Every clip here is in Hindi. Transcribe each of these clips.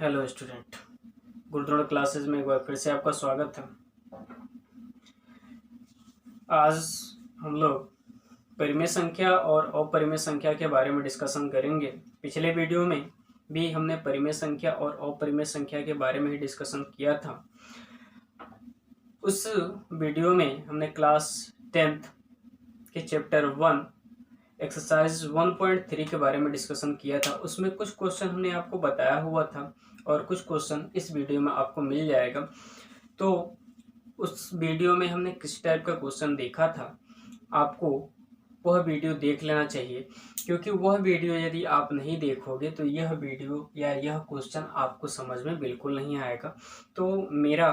हेलो स्टूडेंट, गुरुद्रोण क्लासेस में एक बार फिर से आपका स्वागत है। आज हम लोग परिमेय संख्या और अपरिमेय संख्या के बारे में डिस्कशन करेंगे। पिछले वीडियो में भी हमने परिमेय संख्या और अपरिमेय संख्या के बारे में ही डिस्कशन किया था। उस वीडियो में हमने क्लास 10th के चैप्टर 1 एक्सरसाइज 1.3 के बारे में डिस्कशन किया था। उसमें कुछ क्वेश्चन हमने आपको बताया हुआ था और कुछ क्वेश्चन इस वीडियो में आपको मिल जाएगा। तो उस वीडियो में हमने किस टाइप का क्वेश्चन देखा था, आपको वह वीडियो देख लेना चाहिए, क्योंकि वह वीडियो यदि आप नहीं देखोगे तो यह वीडियो या यह क्वेश्चन आपको समझ में बिल्कुल नहीं आएगा। तो मेरा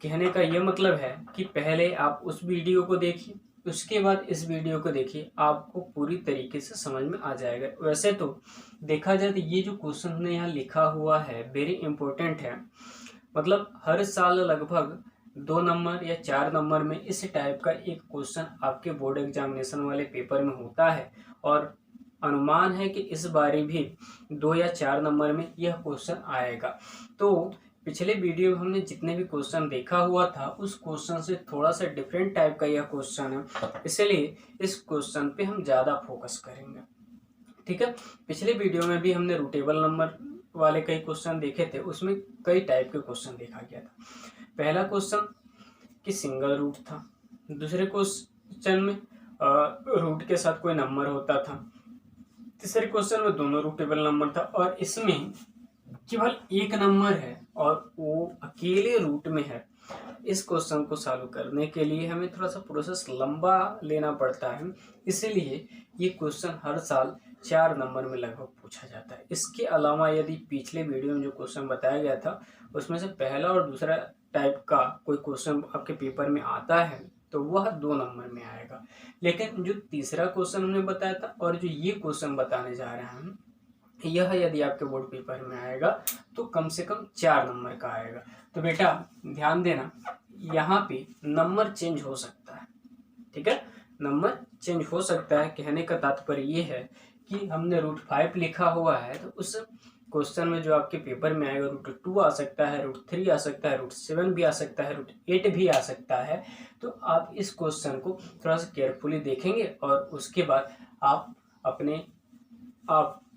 कहने का यह मतलब है कि पहले आप उस वीडियो को देखिए, उसके बाद इस वीडियो को देखिए, आपको पूरी तरीके से समझ में आ जाएगा। वैसे तो देखा जाए तो ये जो क्वेश्चन हमने यहाँ लिखा हुआ है वेरी इंपॉर्टेंट है। मतलब हर साल लगभग 2 नंबर या 4 नंबर में इस टाइप का एक क्वेश्चन आपके बोर्ड एग्जामिनेशन वाले पेपर में होता है और अनुमान है कि इस बारी भी 2 या 4 नंबर में यह क्वेश्चन आएगा। तो पिछले वीडियो में हमने जितने भी क्वेश्चन देखा हुआ था उस क्वेश्चन से थोड़ा सा डिफरेंट टाइप का यह क्वेश्चन है, इसलिए इस क्वेश्चन पे हम ज़्यादा फोकस करेंगे। ठीक है, पिछले वीडियो में भी हमने रूटेबल नंबर वाले कई क्वेश्चन देखे थे, उसमें कई टाइप के क्वेश्चन देखा गया था। पहला क्वेश्चन कि सिंगल रूट था, दूसरे क्वेश्चन में रूट के साथ कोई नंबर होता था, तीसरे क्वेश्चन में दोनों रूटेबल नंबर था और इसमें केवल एक नंबर है और वो अकेले रूट में है। इस क्वेश्चन को सॉल्व करने के लिए हमें थोड़ा सा प्रोसेस लंबा लेना पड़ता है, इसीलिए ये क्वेश्चन हर साल 4 नंबर में लगभग पूछा जाता है। इसके अलावा यदि पिछले वीडियो में जो क्वेश्चन बताया गया था उसमें से पहला और दूसरा टाइप का कोई क्वेश्चन आपके पेपर में आता है तो वह 2 नंबर में आएगा, लेकिन जो तीसरा क्वेश्चन हमने बताया था और जो ये क्वेश्चन बताने जा रहे हैं यह यदि आपके बोर्ड पेपर में आएगा तो कम से कम 4 नंबर का आएगा। तो बेटा ध्यान देना, यहाँ पे नंबर चेंज हो सकता है। ठीक है, नंबर चेंज हो सकता है। कहने का तात्पर्य ये है कि हमने √5 लिखा हुआ है तो उस क्वेश्चन में जो आपके पेपर में आएगा √2 आ सकता है, √3 आ सकता है, √7 भी आ सकता है, √8 भी आ सकता है। तो आप इस क्वेश्चन को थोड़ा सा केयरफुली देखेंगे और उसके बाद आप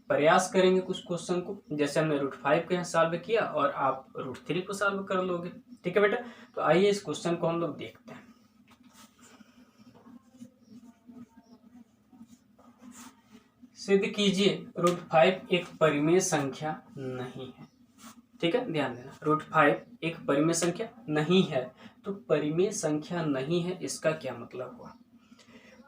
प्रयास करेंगे कुछ क्वेश्चन को, जैसे हमने √5 को यहाँ सॉल्व किया और आप √3 को सॉल्व कर लोगे। ठीक है बेटा, तो आइए इस क्वेश्चन को हम लोग देखते हैं। सिद्ध कीजिए √5 एक परिमेय संख्या नहीं है। ठीक है, ध्यान देना, √5 एक परिमेय संख्या नहीं है। तो परिमेय संख्या नहीं है इसका क्या मतलब हुआ?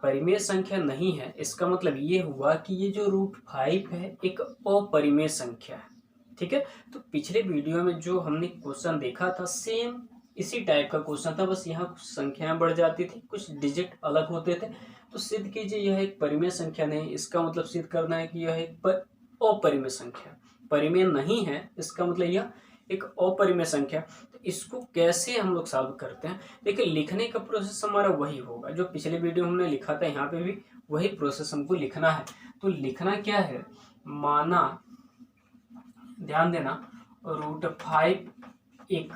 परिमेय संख्या नहीं है इसका मतलब ये हुआ कि ये जो √5 है एक अपरिमेय संख्या है। ठीक है, तो पिछले वीडियो में जो हमने क्वेश्चन देखा था सेम इसी टाइप का क्वेश्चन था, बस यहाँ कुछ संख्याएं बढ़ जाती थी, कुछ डिजिट अलग होते थे। तो सिद्ध कीजिए यह एक परिमेय संख्या नहीं, इसका मतलब सिद्ध करना है कि यह एक अपरिमेय संख्या, परिमेय नहीं है इसका मतलब यह एक अपरिमेय संख्या। तो इसको कैसे हम लोग सॉल्व करते हैं? देखिए, लिखने का प्रोसेस हमारा वही होगा जो पिछले वीडियो हमने लिखा था, यहाँ पे भी वही प्रोसेस हमको लिखना है। तो लिखना क्या है, माना, ध्यान देना, √5 एक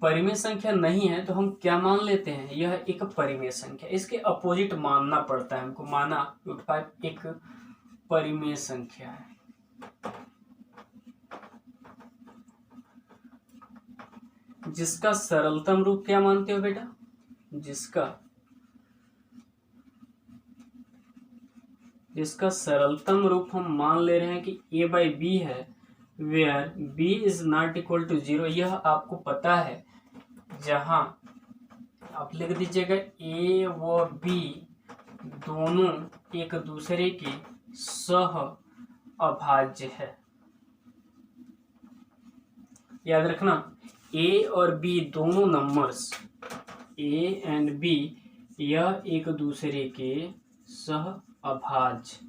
परिमेय संख्या नहीं है तो हम क्या मान लेते हैं, यह एक परिमेय संख्या। इसके अपोजिट मानना पड़ता है हमको, माना √5 एक परिमेय संख्या है। जिसका सरलतम रूप क्या मानते हो बेटा? जिसका सरलतम रूप हम मान ले रहे हैं कि a/b है, where b is not equal to 0। यह आपको पता है, जहां आप लिख दीजिएगा a व b दोनों एक दूसरे के सह अभाज्य है। याद रखना, a और b दोनों नंबर्स a एंड b यह एक दूसरे के सह अभाज्य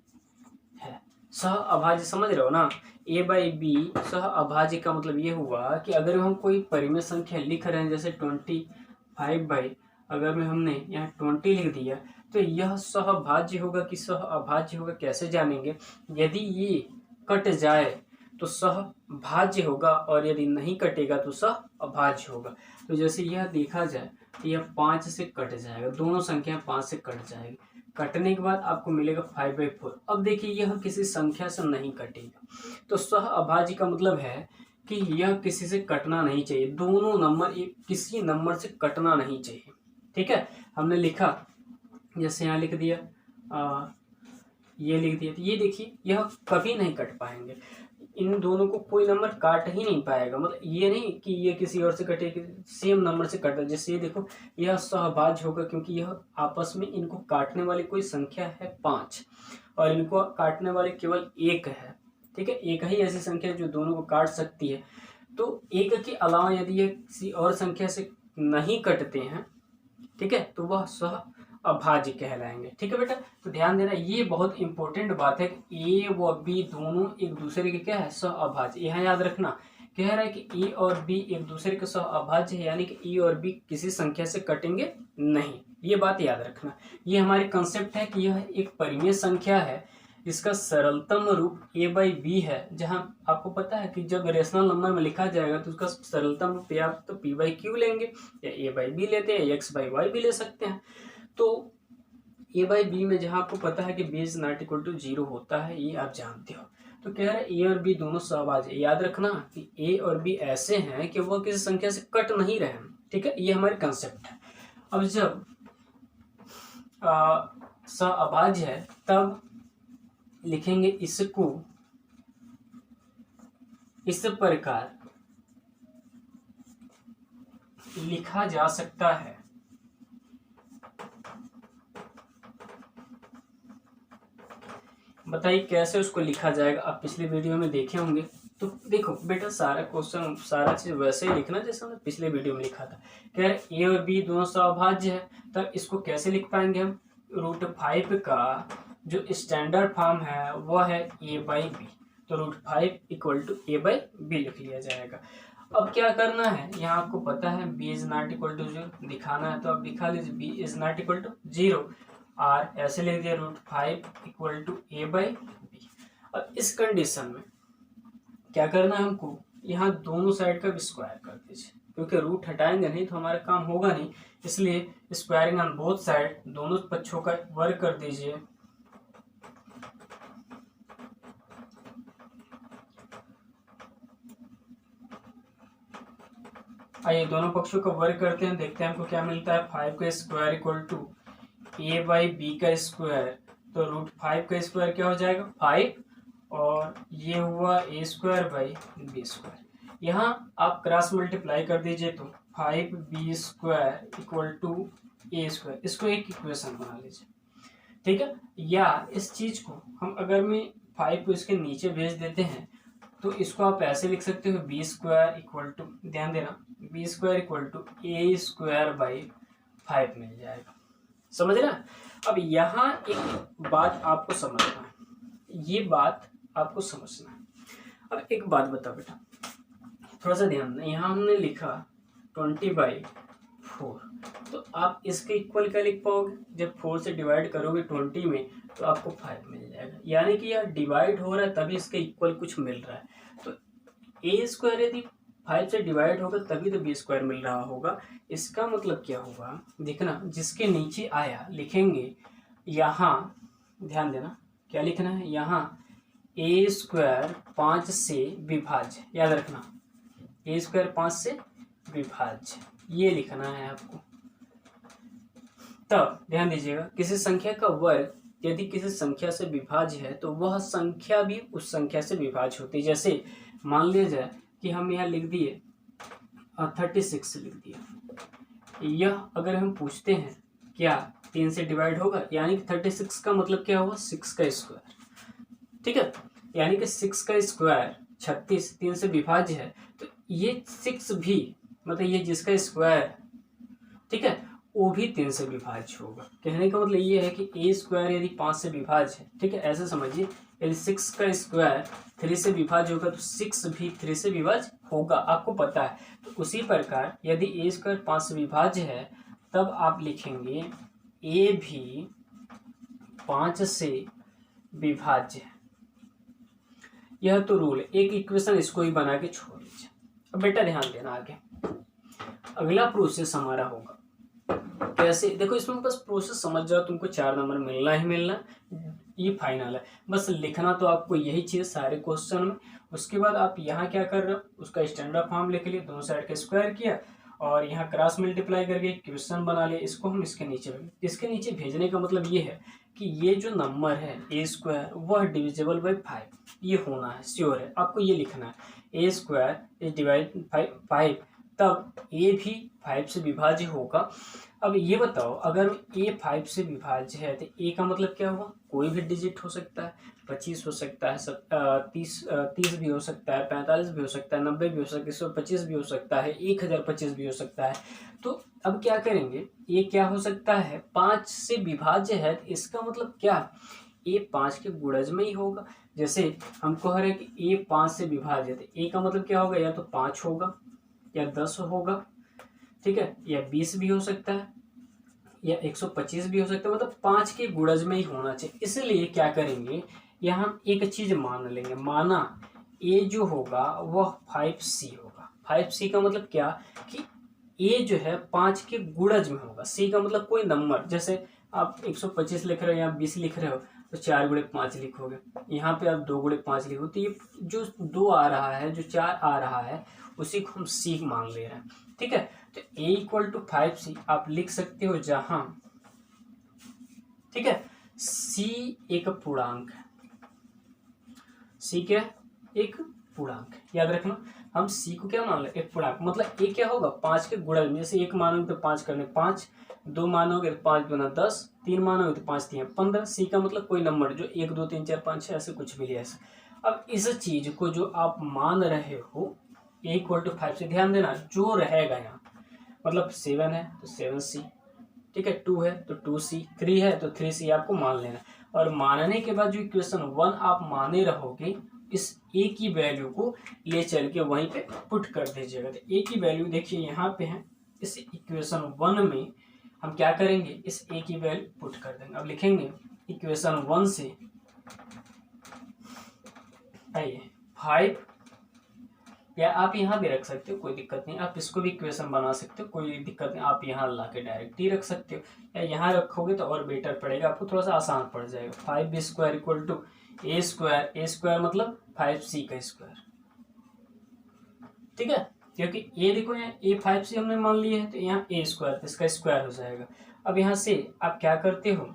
है। सह अभाज्य समझ रहे हो ना? a/b सह अभाज्य का मतलब ये हुआ कि अगर हम कोई परिमेय संख्या लिख रहे हैं, जैसे 25 अगर में हमने यहाँ 20 लिख दिया तो यह सहभाज्य होगा कि सह अभाज्य होगा, कैसे जानेंगे? यदि ये कट जाए तो सहभाज्य होगा, और यदि नहीं कटेगा तो सह अभाज्य होगा। तो जैसे यह देखा जाए तो यह 5 से कट जाएगा, दोनों संख्या 5 से कट जाएगी। कटने के बाद आपको मिलेगा 5/4। अब देखिए यह किसी संख्या से नहीं कटेगा, तो सह अभाज्य का मतलब है कि यह किसी से कटना नहीं चाहिए, दोनों नंबर किसी नंबर से कटना नहीं चाहिए। ठीक है, हमने लिखा, जैसे यहाँ लिख दिया, ये लिख दिया, तो ये देखिए यह कभी नहीं कट पाएंगे, इन दोनों को कोई नंबर काट ही नहीं पाएगा। मतलब ये नहीं कि ये किसी और से कटेगी, सेम नंबर से कट, जैसे ये देखो यह सहभाज्य होगा क्योंकि यह आपस में इनको काटने वाली कोई संख्या है 5 और इनको काटने वाले केवल 1 है। ठीक है, एक ही ऐसी संख्या है जो दोनों को काट सकती है। तो एक के अलावा यदि ये किसी और संख्या से नहीं कटते हैं, ठीक है, तो वह सह अभाज्य कहलाएंगे। ठीक है बेटा, तो ध्यान देना, ये बहुत इंपॉर्टेंट बात है कि ए व बी दोनों एक दूसरे के क्या है, सह अभाज्य। यहाँ याद रखना, कह रहा है कि ए और बी एक दूसरे के सह अभाज्य है, यानी कि ए और बी किसी संख्या से कटेंगे नहीं। ये बात याद रखना, ये हमारे कंसेप्ट है कि यह एक परिमेय संख्या है, इसका सरलतम रूप a/b है। जहां आपको पता है कि जब रेशनल नंबर में लिखा जाएगा तो उसका सरलतम रूप या तो p/q लेंगे या a/b लेते हैं, x/y भी ले सकते हैं। तो a/b में जहां आपको पता है कि b is not equal to 0 होता है, ये आप जानते हो। तो कह रहे हैं a और b दोनों सहभाज्य है। याद रखना कि a और b ऐसे हैं कि वह किसी संख्या से कट नहीं रहे। ठीक है, ये हमारे कंसेप्ट है। अब जब सहअभाज्य है तब लिखेंगे इसको इस प्रकार लिखा जा सकता है। बताइए कैसे उसको लिखा जाएगा, आप पिछले वीडियो में देखे होंगे। तो देखो बेटा, सारा क्वेश्चन सारा चीज वैसे ही लिखना जैसे हमने पिछले वीडियो में लिखा था। कह रहे ए और बी दोनों सहअभाज्य है, तब इसको कैसे लिख पाएंगे हम? √5 का जो स्टैंडर्ड फॉर्म है वह है a/b, तो √5 = a/b लिख लिया जाएगा। अब क्या करना है, यहाँ आपको पता है b is not equal to 0 दिखाना है, तो आप दिखा लीजिए b is not equal to 0 और ऐसे लिख दिया √5 = a/b। अब इस कंडीशन में क्या करना है हमको, यहाँ दोनों साइड का स्क्वायर कर दीजिए, क्योंकि रूट हटाएंगे नहीं तो हमारा काम होगा नहीं, इसलिए स्क्वायरिंग ऑन बोथ साइड, दोनों पक्षों का वर्ग कर दीजिए। आइए दोनों पक्षों का वर्ग करते हैं, देखते हैं हमको क्या मिलता है। 5 का स्क्वायर = a/b का स्क्वायर, तो √5 का स्क्वायर क्या हो जाएगा 5, और ये हुआ a²/b²। यहाँ आप क्रॉस मल्टीप्लाई कर दीजिए तो 5b² = a², इसको एक इक्वेशन बना लीजिए। ठीक है, या इस चीज को हम अगर में 5 को इसके नीचे भेज देते हैं तो इसको आप ऐसे लिख सकते हो b² = ध्यान देना b² = a²/5 मिल जाएगा। समझ रहे? अब यहाँ एक बात आपको समझना है, ये बात आपको समझना है। अब एक बात बताओ बेटा, थोड़ा सा ध्यान देना, यहाँ हमने लिखा 20/4, तो आप इसके इक्वल क्या लिख पाओगे? जब 4 से डिवाइड करोगे 20 में तो आपको 5 मिल जाएगा, यानी कि यह डिवाइड हो रहा है तभी इसके इक्वल कुछ मिल रहा है। तो a² यदि 5 से डिवाइड होगा तभी तो b² मिल रहा होगा। इसका मतलब क्या होगा, देखना, जिसके नीचे आया लिखेंगे, यहाँ ध्यान देना क्या लिखना है, यहाँ a² 5 से विभाज्य, याद रखना a² 5 से विभाज्य, ये लिखना है आपको। तब ध्यान दीजिएगा, किसी संख्या का वर्ग यदि किसी संख्या से विभाज्य है तो वह संख्या भी उस संख्या से विभाज्य होती है। जैसे मान लिया जाए कि हम यहाँ लिख दिए 36 लिख दिया, यह अगर हम पूछते हैं क्या 3 से डिवाइड होगा, यानी कि 36 का मतलब क्या होगा 6 का स्क्वायर। ठीक है, यानी कि 6 का स्क्वायर 36 3 से विभाज्य है, तो ये 6 भी मतलब ये जिसका स्क्वायर, ठीक है, वो भी 3 से विभाज्य होगा। कहने का मतलब ये है कि a² यदि 5 से विभाज्य है, ठीक है, ऐसे समझिए, यदि 6 का स्क्वायर 3 से विभाज्य होगा तो 6 भी 3 से विभाज्य होगा, आपको पता है। तो उसी प्रकार यदि a² 5 से विभाज्य है तब आप लिखेंगे a भी 5 से विभाज्य है। यह तो रूल है, एक इक्वेशन इसको ही बना के छोड़ लीजिए। अब बेटा ध्यान देना आगे, अगला प्रोसेस हमारा होगा कैसे, देखो इसमें बस प्रोसेस समझ जाओ, तुमको 4 नंबर मिलना ही मिलना, ये फाइनल है। बस लिखना तो आपको यही चीज सारे क्वेश्चन में। उसके बाद आप यहाँ क्या कर रहे हो, उसका स्टैंडर्ड फॉर्म लिख लिए, दोनों साइड का स्क्वायर किया और यहाँ क्रॉस मल्टीप्लाई करके क्वेश्चन बना लिया। इसको हम इसके नीचे भेजने का मतलब ये है कि ये जो नंबर है ए स्क्वायर वह डिविजिबल बाई 5, ये होना है, श्योर है, आपको ये लिखना है ए स्क्वायर इज डिवाइड 5, तब ए भी 5 से विभाज्य होगा। अब ये बताओ, अगर ए 5 से विभाज्य है तो ए का मतलब क्या हुआ, कोई भी डिजिट हो सकता है, 25 हो सकता है, 30 भी हो सकता है, 45 भी हो सकता है, 90 भी हो सकता है, 125 भी हो सकता है, 1025 भी हो सकता है। तो अब क्या करेंगे, ए क्या हो सकता है, 5 से विभाज्य है, तो इसका मतलब क्या, ए 5 के गुणज में ही होगा। जैसे हम कह रहे हैं कि ए 5 से विभाज्य है, तो ए का मतलब क्या होगा, या तो 5 होगा या 10 होगा, ठीक है, या 20 भी हो सकता है या 125 भी हो सकता है, मतलब 5 के गुणज में ही होना चाहिए। इसलिए क्या करेंगे, यहाँ हम एक चीज मान लेंगे, माना ए जो होगा वह 5c होगा। 5c का मतलब क्या कि ए जो है 5 के गुणज में होगा, c का मतलब कोई नंबर, जैसे आप 125 लिख रहे हो या 20 लिख रहे हो तो 4 गुणे 5 लिखोगे, यहाँ पे आप 2 गुणे 5 लिखो, तो ये जो 2 आ रहा है, जो 4 आ रहा है, उसी को हम c मान ले रहे हैं, ठीक है। तो a इक्वल टू 5c आप लिख सकते हो जहां, ठीक है, c एक पूर्णांक है, c क्या एक पूर्णांक है, याद रखना, हम c को क्या मान ले, एक पूर्णांक, मतलब a क्या होगा 5 के गुणज में, जैसे 1 मानोगे तो 5 करने 5, 2 मानोगे तो 5 गुना 10, 3 मानोगे तो 5 3 15, c का मतलब कोई नंबर जो 1 2 3 4 5 6 ऐसे कुछ भी ऐसे। अब इस चीज को जो आप मान रहे हो a इक्वल टू 5 से, ध्यान देना जो रहेगा यहाँ, मतलब 7 है तो 7c, ठीक है, 2 है तो 2c, 3 है तो 3c आपको मान लेना। और मानने के बाद जो इक्वेशन 1 आप माने रहोगे, इस a की वैल्यू को ले चल के वहीं पे पुट कर दीजिएगा। तो a की वैल्यू देखिए यहाँ पे है, इस इक्वेशन 1 में हम क्या करेंगे, इस a की वैल्यू पुट कर देंगे। अब लिखेंगे इक्वेशन 1 से, आइए 5, या आप यहाँ भी रख सकते हो, कोई दिक्कत नहीं, आप इसको भी इक्वेशन बना सकते हो, कोई दिक्कत नहीं, आप यहाँ ला के डायरेक्ट ही रख सकते हो, या यहाँ रखोगे तो और बेटर पड़ेगा, आपको थोड़ा सा आसान पड़ जाएगा। 5b square equal to a square मतलब 5c का स्क्वायर, ठीक है, क्योंकि ए देखो यहाँ ए 5c हमने मान लिया है, तो यहाँ ए स्क्वायर, इसका स्क्वायर हो जाएगा। अब यहाँ से आप क्या करते हो,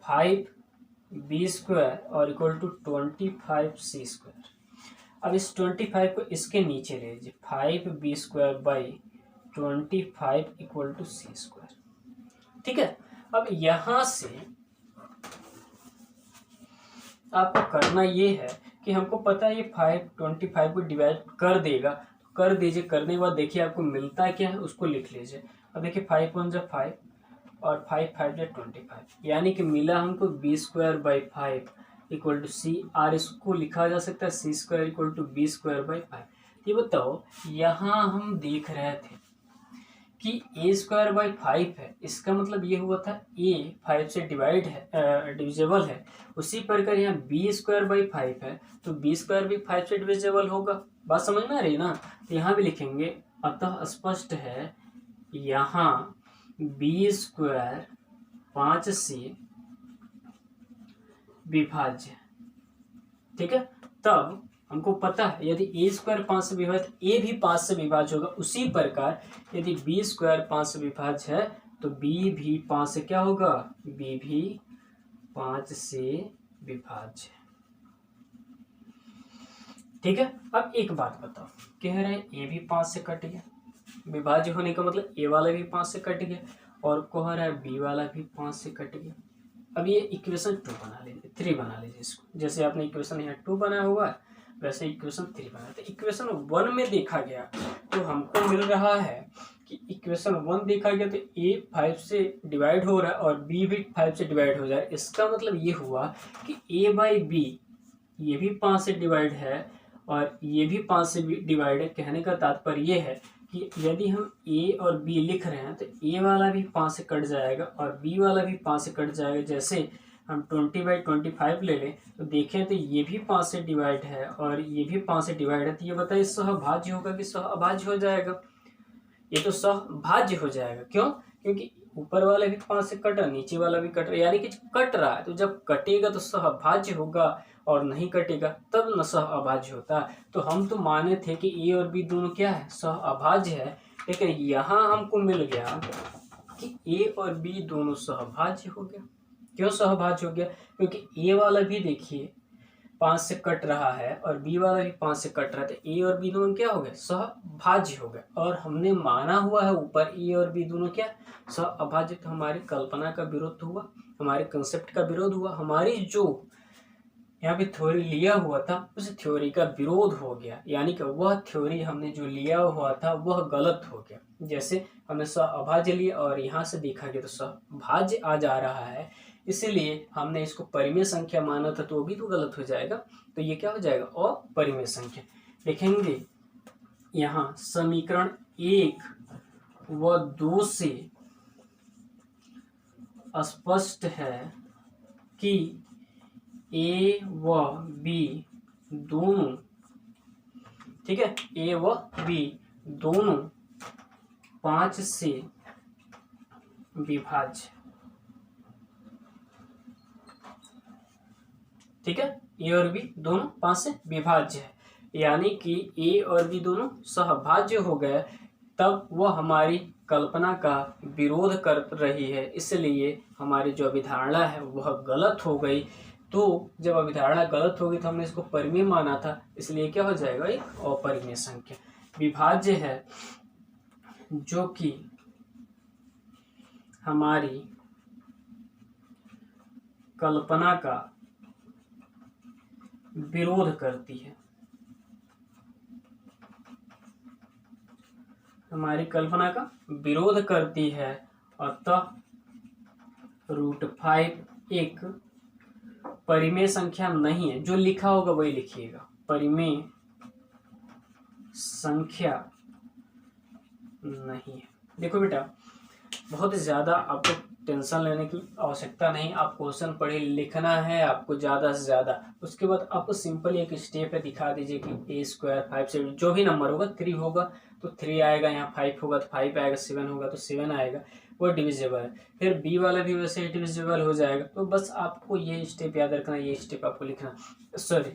5b स्क्वायर और इक्वल टू 25c स्क्वायर। अब इस 25 को इसके नीचे ले लीजिए, 5b square by 25 equal to c square, ठीक है। अब यहां से आपको करना ये है कि हमको पता है ये 25 को डिवाइड कर देगा, तो कर दीजिए, करने के बाद देखिए आपको मिलता क्या है, उसको लिख लीजिए। अब देखिए 5 1 जा 5 और 5 5 जा 25, यानी कि मिला हमको b square by 5 equal to C, or इसको लिखा जा सकता है C square equal to B square by 5। ये बताओ, यहाँ हम देख रहे थे कि ए स्क्वायर बाई 5 है, इसका मतलब ये हुआ था ए 5 से डिवाइड है, डिविजिबल है। उसी प्रकार यहाँ बी स्क्वायर बाई 5 है, तो बी स्क्वायर भी 5 से डिविजिबल होगा, बात समझ में आ रही ना। तो यहाँ भी लिखेंगे, अतः स्पष्ट है यहाँ बी स्क्वायर 5 से विभाज्य, ठीक है। तब हमको पता है यदि ए स्क्वायर 5 से विभाज्य, ए भी 5 से विभाज्य होगा, उसी प्रकार यदि बी स्क्वायर 5 से विभाज्य है तो बी भी 5 से क्या होगा, बी भी 5 से विभाज्य, ठीक है। अब एक बात बताओ, कह रहे हैं ए भी 5 से कट गया, विभाज्य होने का मतलब ए वाला भी 5 से कट गया, और कह रहा है बी वाला भी 5 से कट गया। अब ये इक्वेशन 2 बना लीजिए, 3 बना लीजिए इसको, जैसे आपने इक्वेशन यहाँ 2 बनाया हुआ है वैसे इक्वेशन 3 बनाया। तो इक्वेशन 1 में देखा गया तो हमको मिल रहा है कि इक्वेशन 1 देखा गया तो a 5 से डिवाइड हो रहा है और b भी 5 से डिवाइड हो जाए, इसका मतलब ये हुआ कि a बाई बी ये भी 5 से डिवाइड है और ये भी 5 से डिवाइड है। कहने का तात्पर्य ये है कि यदि हम a और b लिख रहे हैं तो a वाला भी 5 से कट जाएगा और b वाला भी 5 से कट जाएगा। जैसे हम 20/25 ले लें तो देखें तो ये भी 5 से डिवाइड है और ये भी 5 से डिवाइड है, तो ये बताइए सहभाज्य होगा कि सहअभाज्य हो जाएगा? ये तो सहभाज्य हो जाएगा। क्यों? क्योंकि ऊपर वाला भी 5 से कट रहा, नीचे वाला भी कट रहा, यानी कि कट रहा है, तो जब कटेगा तो सहभाज्य होगा और नहीं कटेगा तब न सहअभाज्य होता। तो हम तो माने थे कि ए और बी दोनों क्या है, सहअभाज्य है, लेकिन यहाँ हमको मिल गया कि ए और बी दोनों सहभाज्य हो गया। क्यों सहभाज्य हो गया? क्योंकि ए वाला भी देखिए 5 से कट रहा है और बी वाला भी 5 से कट रहा है, तो ए और बी दोनों क्या हो गए, सहभाज्य हो गए। और हमने माना हुआ है ऊपर ए और बी दोनों क्या सहअभाज्य, तो हमारी कल्पना का विरोध हुआ, हमारे कंसेप्ट का विरोध हुआ, हमारी जो यहाँ पे थ्योरी लिया हुआ था उस थ्योरी का विरोध हो गया, यानी कि वह थ्योरी हमने जो लिया हुआ था वह गलत हो गया। जैसे हमने सहअभाज्य लिया और यहाँ से देखा गया तो सहभाज्य आ जा रहा है, इसीलिए हमने इसको परिमेय संख्या माना था, तो वो भी तो गलत हो जाएगा। तो ये क्या हो जाएगा, अपरिमेय संख्या। लिखेंगे यहाँ समीकरण 1 व 2 से स्पष्ट है कि ए व बी दोनों, ठीक है, ए व बी दोनों 5 से विभाज्य, ठीक है, ए और बी दोनों 5 से विभाज्य है, यानी कि ए और बी दोनों सहभाज्य हो गए, तब वह हमारी कल्पना का विरोध कर रही है, इसलिए हमारी जो अभिधारणा है वह गलत हो गई। तो जब अभिधारणा गलत होगी तो हमने इसको परिमेय माना था, इसलिए क्या हो जाएगा, एक अपरिमेय संख्या। विभाज्य है जो कि हमारी कल्पना का विरोध करती है, हमारी कल्पना का विरोध करती है, अतः √5 एक परिमेय संख्या नहीं है। जो लिखा होगा वही लिखिएगा, परिमेय संख्या नहीं है। देखो बेटा, बहुत ज़्यादा आपको टेंशन लेने की आवश्यकता नहीं, आप क्वेश्चन पढ़े, लिखना है आपको ज़्यादा से ज़्यादा, उसके बाद आपको सिंपल एक स्टेप है, दिखा दीजिए कि a² 5 से जो भी नंबर होगा 3 होगा तो 3 आएगा, यहाँ 5 होगा तो 5 आएगा, 7 होगा तो 7 आएगा, वो डिविजिबल है। फिर बी वाला भी वैसे ही डिविजिबल हो जाएगा। तो बस आपको ये स्टेप याद रखना, ये स्टेप आपको लिखना। सॉरी,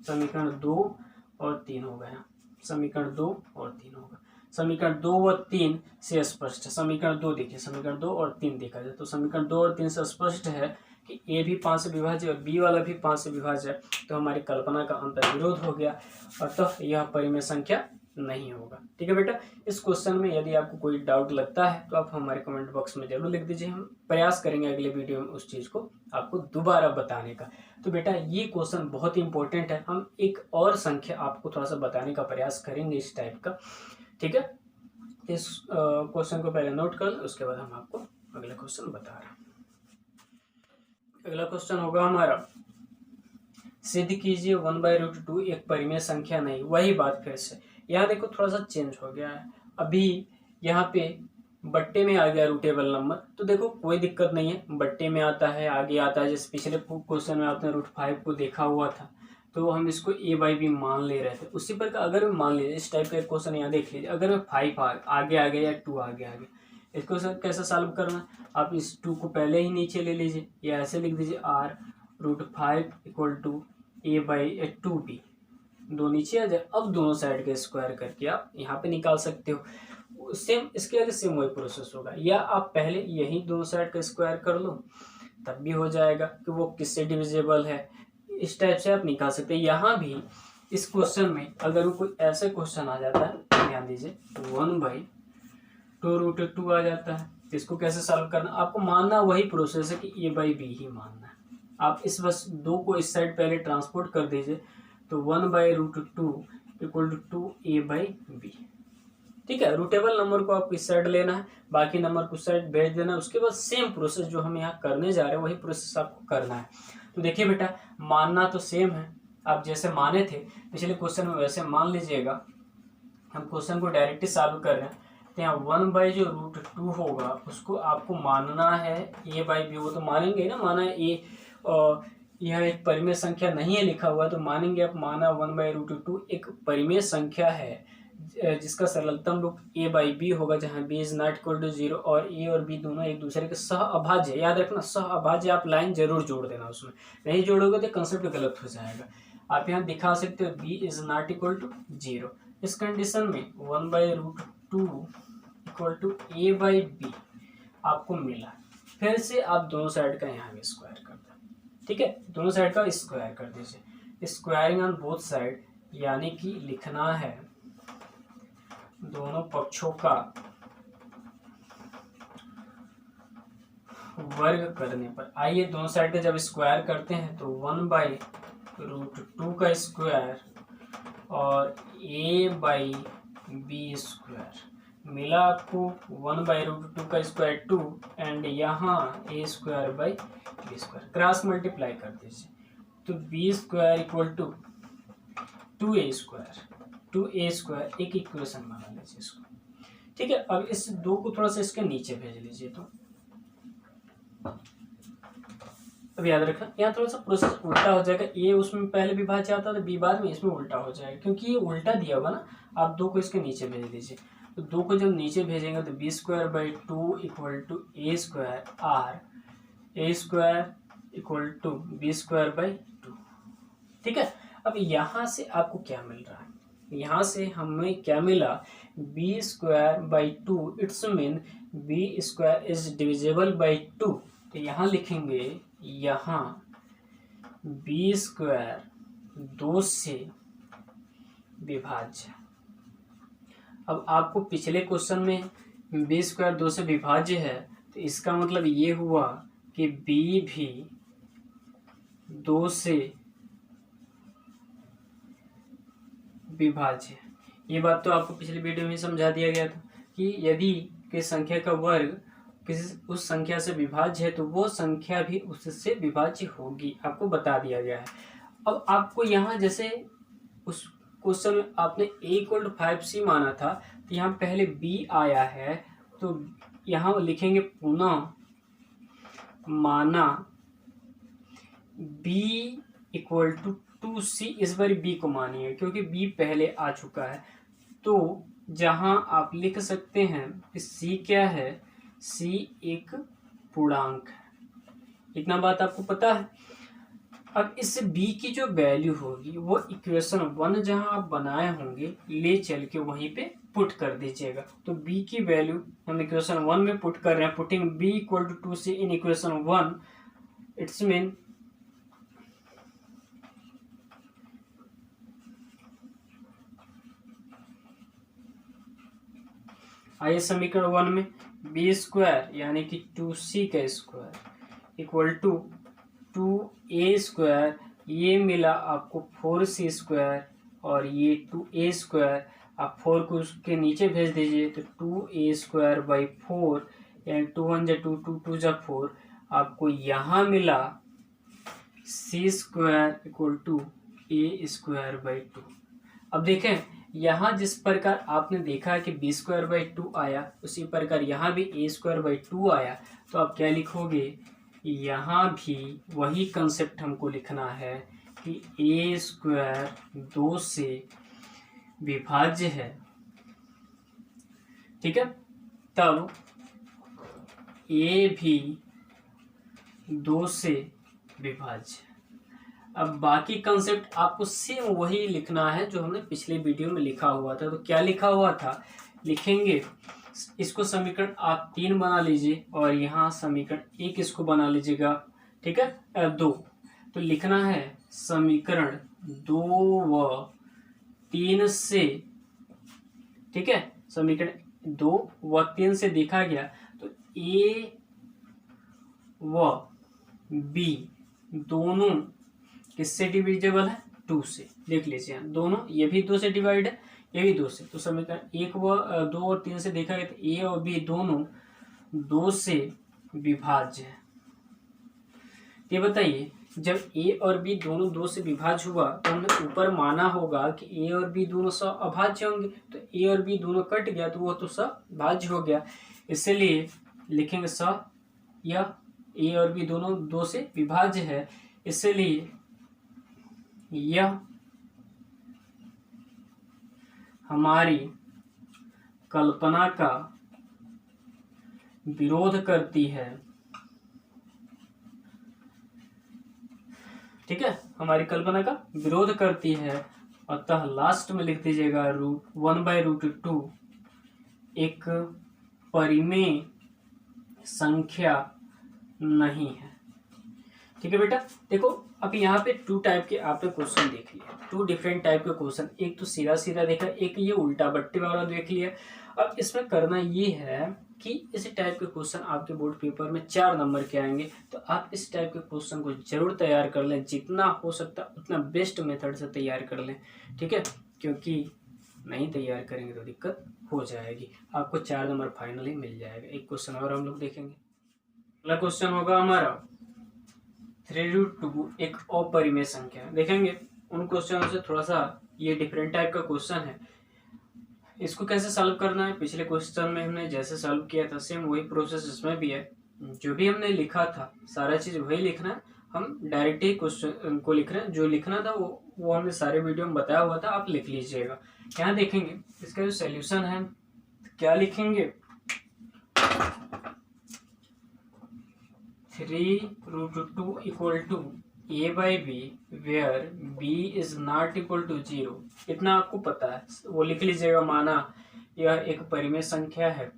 समीकरण 2 और 3 हो गया, समीकरण 2 और 3 होगा। समीकरण 2 व 3 से स्पष्ट है, समीकरण 2 देखिए, समीकरण 2 और 3 देखा जाए तो समीकरण 2 और 3 से स्पष्ट है कि ए भी 5 से विभाज्य और बी वाला भी 5 से विभाज्य है, तो हमारी कल्पना का अंतर्विरोध हो गया, अतः यह परिमेय संख्या नहीं होगा। ठीक है बेटा, इस क्वेश्चन में यदि आपको कोई डाउट लगता है तो आप हमारे कमेंट बॉक्स में जरूर लिख दीजिए, हम प्रयास करेंगे अगले वीडियो में उस चीज़ को आपको दोबारा बताने का। तो बेटा ये क्वेश्चन बहुत इंपॉर्टेंट है, हम एक और संख्या आपको थोड़ा सा बताने का प्रयास करेंगे इस टाइप का। ठीक है, इस क्वेश्चन को पहले नोट कर लें, उसके बाद हम आपको अगला क्वेश्चन बता रहे हैं। अगला क्वेश्चन होगा हमारा, सिद्ध कीजिए 1/√2 एक परिमेय संख्या नहीं। वही बात फिर से, यहाँ देखो थोड़ा सा चेंज हो गया है, अभी यहाँ पे बट्टे में आ गया रूटेबल नंबर, तो देखो कोई दिक्कत नहीं है, बट्टे में आता है, आगे आता है, जैसे पिछले क्वेश्चन में आपने √5 को देखा हुआ था, तो हम इसको a/b मान ले रहे थे। उसी पर अगर मैं मान लीजिए, इस टाइप का क्वेश्चन यहाँ देख लीजिए, अगर मैं 5 आगे आ गया या 2 आगे आ गया, इसको सर कैसे सॉल्व करना, आप इस 2 को पहले ही नीचे ले लीजिए या ऐसे लिख दीजिए r√5 = a/2b, दो नीचे आ जाए। अब दोनों साइड के स्क्वायर करके आप यहाँ पे निकाल सकते हो। सेम इसके आगे सेम वही प्रोसेस होगा, या आप पहले यही दोनों साइड का स्क्वायर कर लो तब भी हो जाएगा कि वो किससे डिविजिबल है, इस टाइप से आप निकाल सकते हैं। यहाँ भी इस क्वेश्चन में अगर कोई ऐसे क्वेश्चन आ जाता है, ध्यान दीजिए 1/2√2 आ जाता है, तो इसको कैसे सॉल्व करना, आपको मानना वही प्रोसेस है कि a/b ही मानना है। आप इस बस 2 को इस साइड पहले ट्रांसपोर्ट कर दीजिए, तो 1/√2 = 2a/b। ठीक है, रूटेबल नंबर को आप इस साइड लेना है, बाकी नंबर को उस साइड भेज देना, उसके बाद सेम प्रोसेस जो हम यहाँ करने जा रहे हैं वही प्रोसेस आपको करना है। तो देखिए बेटा, मानना तो सेम है, आप जैसे माने थे पिछले क्वेश्चन में वैसे मान लीजिएगा। हम क्वेश्चन को डायरेक्टली सॉल्व कर रहे हैं, तो यहाँ 1/√2 होगा, उसको आपको मानना है a/b, वो तो मानेंगे ना, माना है a यह एक परिमेय संख्या नहीं है लिखा हुआ, तो मानेंगे आप माना 1/√2 एक परिमेय संख्या है जिसका सरलतम रूप a/b होगा, जहाँ b is not equal to 0 और a और b दोनों एक दूसरे के सह अभाज्य। याद रखना सह अभाज्य, आप लाइन जरूर जोड़ देना, उसमें नहीं जोड़ोगे तो कंसेप्ट गलत हो जाएगा। आप यहाँ दिखा सकते हो b is not equal to 0। इस कंडीशन में 1/√2 इक्वल टू a/b आपको मिला। फिर से आप दोनों साइड का यहाँ भी स्क्वायर कर दो, ठीक है, दोनों साइड का स्क्वायर कर दीजिए। स्क्वायरिंग ऑन बोथ साइड यानी कि लिखना है दोनों पक्षों का वर्ग करने पर। आइए दोनों साइड का जब स्क्वायर करते हैं तो 1/√2 का स्क्वायर और a/b स्क्वायर मिला आपको 1/√2 का स्क्वायर 2 एंड यहाँ a square by b square. Cross multiply कर दीजिए तो b square equal to 2a square एक इक्वेशन बना लीजिए इसको, ठीक है। अब इस 2 को थोड़ा सा इसके नीचे भेज लीजिए। तो अब याद रखना यहाँ थोड़ा सा प्रोसेस उल्टा हो जाएगा, ए उसमें पहले विभाज्य आता है तो बी बाद में, इसमें उल्टा हो जाएगा क्योंकि ये उल्टा दिया होगा ना। आप 2 को इसके नीचे भेज दीजिए, तो 2 को जब नीचे भेजेंगे तो b square by 2 equal to a square or a square equal to b square by 2, ठीक है। अब यहाँ से आपको क्या मिल रहा है, यहाँ से हमें क्या मिला b square by 2, it's mean b square is divisible by 2। तो यहाँ लिखेंगे यहाँ b स्क्वायर 2 से विभाज्य। अब आपको पिछले क्वेश्चन में b स्क्वायर 2 से विभाज्य है, तो इसका मतलब ये हुआ कि b भी 2 से विभाज्य। ये बात तो आपको पिछले वीडियो में समझा दिया गया था कि यदि किसी संख्या का वर्ग किसी उस संख्या से विभाज्य है तो वो संख्या भी उससे विभाज्य होगी, आपको बता दिया गया है। अब आपको यहाँ जैसे उस क्वेश्चन में आपने a = 5c माना था, तो यहाँ पहले b आया है, तो यहाँ लिखेंगे पुनः माना b = 2c। इस बार b को मानिए क्योंकि b पहले आ चुका है, तो जहां आप लिख सकते हैं कि c क्या है, c एक पूर्णांक है। इतना बात आपको पता है। अब इस b की जो वैल्यू होगी वो इक्वेशन 1 जहां आप बनाए होंगे ले चल के वहीं पे पुट कर दीजिएगा। तो b की वैल्यू हम इक्वेशन 1 में पुट कर रहे हैं, putting b = 2c in equation 1, it's mean आइए समीकरण 1 में b स्क्वायर यानी कि 2c का square equal to 2a square, ये मिला आपको 4c स्क्वायर और ये 2a स्क्वायर। आप 4 को उसके नीचे भेज दीजिए तो 2a स्क्वायर बाई 4 यानी 2 1 जा 2 2 2 जा 4। आपको यहाँ मिला c square equal to a square by 2। अब देखें यहाँ जिस प्रकार आपने देखा कि b स्क्वायर बाई 2 आया, उसी प्रकार यहाँ भी a स्क्वायर बाई 2 आया। तो आप क्या लिखोगे, यहाँ भी वही कंसेप्ट हमको लिखना है कि a स्क्वायर 2 से विभाज्य है, ठीक है। तब a भी 2 से विभाज्य। अब बाकी कंसेप्ट आपको सेम वही लिखना है जो हमने पिछले वीडियो में लिखा हुआ था। तो क्या लिखा हुआ था, लिखेंगे इसको समीकरण आप 3 बना लीजिए और यहाँ समीकरण 1 इसको बना लीजिएगा, ठीक है, 2। तो लिखना है समीकरण 2 व 3 से, ठीक है, समीकरण 2 व 3 से देखा गया तो a व b दोनों किससे डिविजिबल है, 2 से। देख लीजिए दोनों, ये भी 2 से डिवाइड है, ये भी 2 से। तो समीकरण 1 व 2 और 3 से देखा गया तो a और b दोनों 2 से विभाज्य है। ये बताइए जब a और b दोनों 2 से विभाज्य हुआ तो हमने ऊपर माना होगा कि a और b दोनों अभाज्य होंगे, तो a और b दोनों कट गया तो वो तो सभाज्य हो गया। इसलिए लिखेंगे स या ए और बी दोनों 2 से विभाज्य है, इसलिए यह हमारी कल्पना का विरोध करती है। ठीक है, हमारी कल्पना का विरोध करती है। अतः लास्ट में लिख दीजिएगा √1/√2 एक परिमेय संख्या नहीं है। ठीक है बेटा, देखो अब यहाँ पे 2 टाइप के आपने क्वेश्चन देख लिए, 2 डिफरेंट टाइप के क्वेश्चन, एक तो सीधा सीधा देखा, एक ये उल्टा बट्टे वाला देख लिया। अब इसमें करना ये है कि इस टाइप के क्वेश्चन आपके बोर्ड पेपर में 4 नंबर के आएंगे, तो आप इस टाइप के क्वेश्चन को जरूर तैयार कर लें, जितना हो सकता उतना बेस्ट मेथड से तैयार कर लें। ठीक है, क्योंकि नहीं तैयार करेंगे तो दिक्कत हो जाएगी, आपको 4 नंबर फाइनली मिल जाएगा। एक क्वेश्चन और हम लोग देखेंगे। अगला क्वेश्चन होगा हमारा 3√2 एक अपरिमेय संख्या। देखेंगे उन क्वेश्चनों से थोड़ा सा ये डिफरेंट टाइप का क्वेश्चन है। इसको कैसे सॉल्व करना है, पिछले क्वेश्चन में हमने जैसे सॉल्व किया था सेम वही प्रोसेस इसमें भी है। जो भी हमने लिखा था सारा चीज वही लिखना है, हम डायरेक्ट ही क्वेश्चन को लिख रहे हैं। जो लिखना था वो हमने सारे वीडियो में बताया हुआ था, आप लिख लीजिएगा। यहाँ देखेंगे इसका जो सोल्यूशन है क्या लिखेंगे, 3√2 equal to a/b where b is not equal to 0। इतना आपको पता है, वो लिख लीजिएगा। माना यह एक परिमेय संख्या है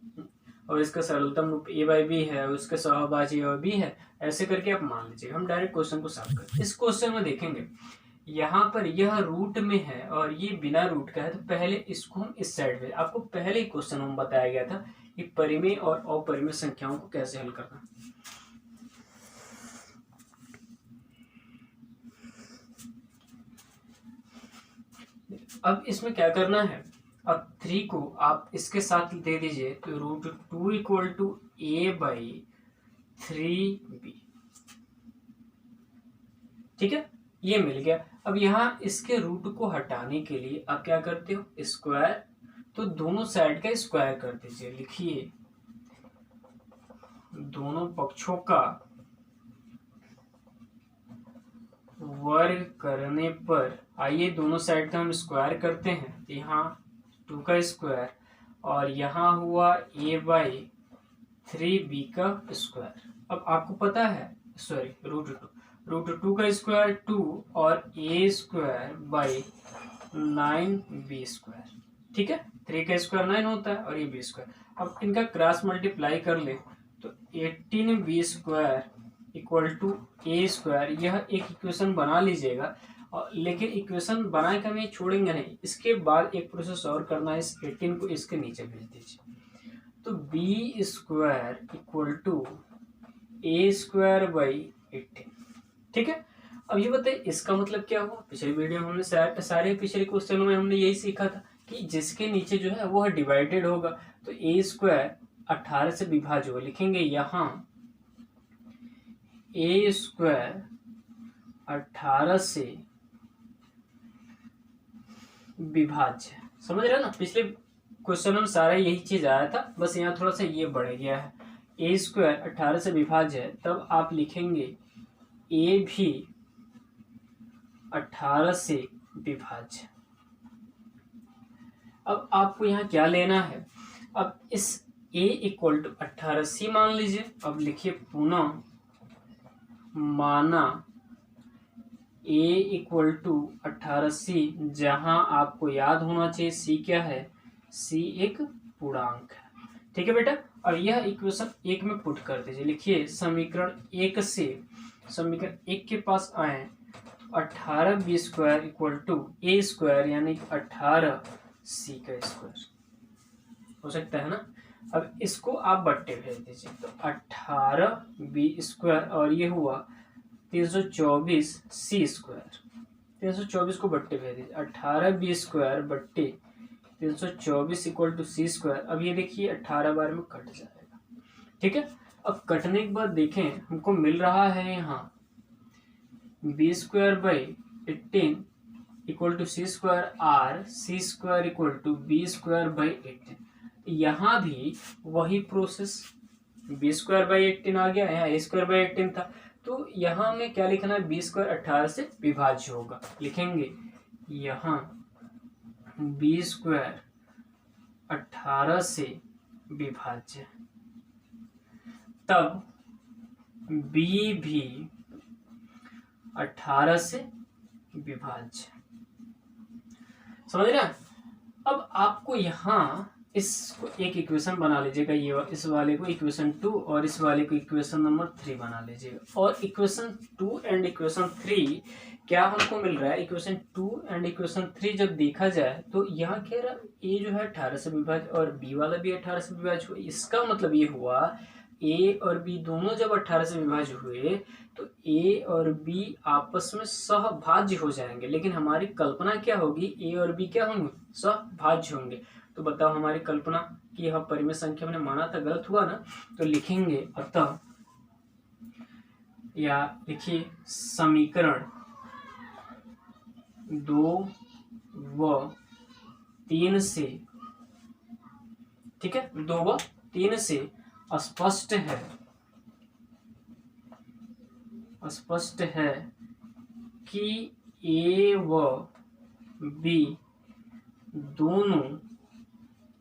और इसका सरलतम रूप a/b है, उसके सहभाजी b है, ऐसे करके आप मान लीजिएगा। हम डायरेक्ट क्वेश्चन को सॉल्व करते हैं। इस क्वेश्चन में देखेंगे यहाँ पर यह रूट में है और ये बिना रूट का है, तो पहले इसको हम इस साइड में, आपको पहले ही क्वेश्चन में बताया गया था कि परिमेय और अपरिमेय संख्याओं को कैसे हल करना। अब इसमें क्या करना है, अब 3 को आप इसके साथ दे दीजिए, तो √2 इक्वल टू a/3b। ठीक है, ये मिल गया। अब यहाँ इसके रूट को हटाने के लिए आप क्या करते हो, स्क्वायर, तो दोनों साइड का स्क्वायर कर दीजिए। लिखिए दोनों पक्षों का वर्ग करने पर, आइए दोनों साइड का हम स्क्वायर करते हैं। यहाँ 2 का स्क्वायर और यहाँ हुआ a/3b का स्क्वायर। अब आपको पता है, सॉरी √2 का स्क्वायर 2 और a²/9b²। ठीक है, 3 का स्क्वायर 9 होता है और ये b²। अब इनका क्रॉस मल्टीप्लाई कर ले तो 18b² इक्वल टू a²। यह एक इक्वेशन बना लीजिएगा, लेकिन इक्वेशन बनाए का नहीं छोड़ेंगे नहीं, इसके बाद एक प्रोसेस और करना है, इस 18 को इसके नीचे भेज दीजिए। तो b² इक्वल टू a²/18। ठीक है, अब ये बताइए इसका मतलब क्या हुआ। पिछले वीडियो में हमने सारे पिछले क्वेश्चनों में हमने यही सीखा था कि जिसके नीचे जो है वो डिवाइडेड होगा, तो a² 18 से विभाज्य होगा। लिखेंगे यहाँ a² 18 से विभाज्य। समझ रहे हो ना, पिछले क्वेश्चन में सारा यही चीज आया था, बस यहाँ थोड़ा सा ये बढ़ गया है। a² 18 से विभाज्य है, तब आप लिखेंगे a भी 18 से विभाज्य। अब आपको यहाँ क्या लेना है, अब इस a इक्वल टू 18c मान लीजिए। अब लिखिए पुनः माना a इक्वल टू 18c, जहां आपको याद होना चाहिए c क्या है, c एक पूर्णांक है। ठीक है बेटा, और यह इक्वेशन 1 में पुट कर दीजिए। लिखिए समीकरण 1 से समीकरण 1 के पास आए, 18b² इक्वल टू a² यानी 18c का स्क्वायर हो सकता है ना। अब इसको आप बट्टे भेज दीजिए, तो 18b² और ये हुआ 324c²। 324 को बट्टे भेज दीजिए, 18b² बट्टे 324 इक्वल टू c²। अब ये देखिए 18 बार में कट जाएगा। ठीक है, अब कटने के बाद देखें हमको मिल रहा है यहाँ b²/18 equal to c² r, c² equal to b²/18। यहाँ भी वही प्रोसेस बी स्क्वायर बाई 18 आ गया, यहाँ ए स्क्वायर बाई 18 था, तो यहाँ हमें क्या लिखना है, बी स्क्वायर 18 से विभाज्य होगा। लिखेंगे यहाँ बी स्क्वायर 18 से विभाज्य, तब बी भी 18 से विभाज्य। समझ रहे हैं? अब आपको यहाँ इसको एक इक्वेशन बना लीजिएगा, ये इस वाले को इक्वेशन 2 और इस वाले को इक्वेशन नंबर 3 बना लीजिएगा। और इक्वेशन 2 एंड इक्वेशन 3 क्या हमको मिल रहा है, इक्वेशन 2 एंड इक्वेशन 3 जब देखा जाए तो यहाँ कह रहा ए जो है 18 से विभाज्य और बी वाला भी 18 से विभाज्य हुआ। इसका मतलब ये हुआ ए और बी दोनों जब 18 से विभाज्य हुए तो ए और बी आपस में सहभाज्य हो जाएंगे। लेकिन हमारी कल्पना क्या होगी, ए और बी क्या होंगे, सहभाज्य होंगे। तो बताओ हमारी कल्पना कि यह परिमेय संख्या हमने माना था, गलत हुआ ना। तो लिखेंगे अतः, या लिखिए समीकरण 2 व 3 से, ठीक है, 2 व 3 से स्पष्ट है कि ए व बी दोनों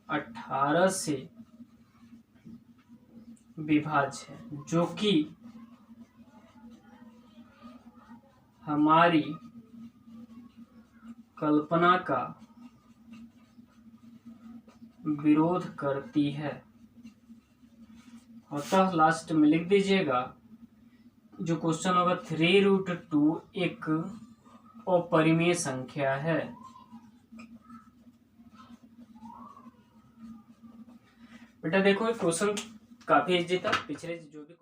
18 से विभाज्य है, जो कि हमारी कल्पना का विरोध करती है। अतः लास्ट में लिख दीजिएगा जो क्वेश्चन होगा 3√2 एक अपरिमेय संख्या है। बेटा देखो क्वेश्चन काफी इजी था, पिछले जो भी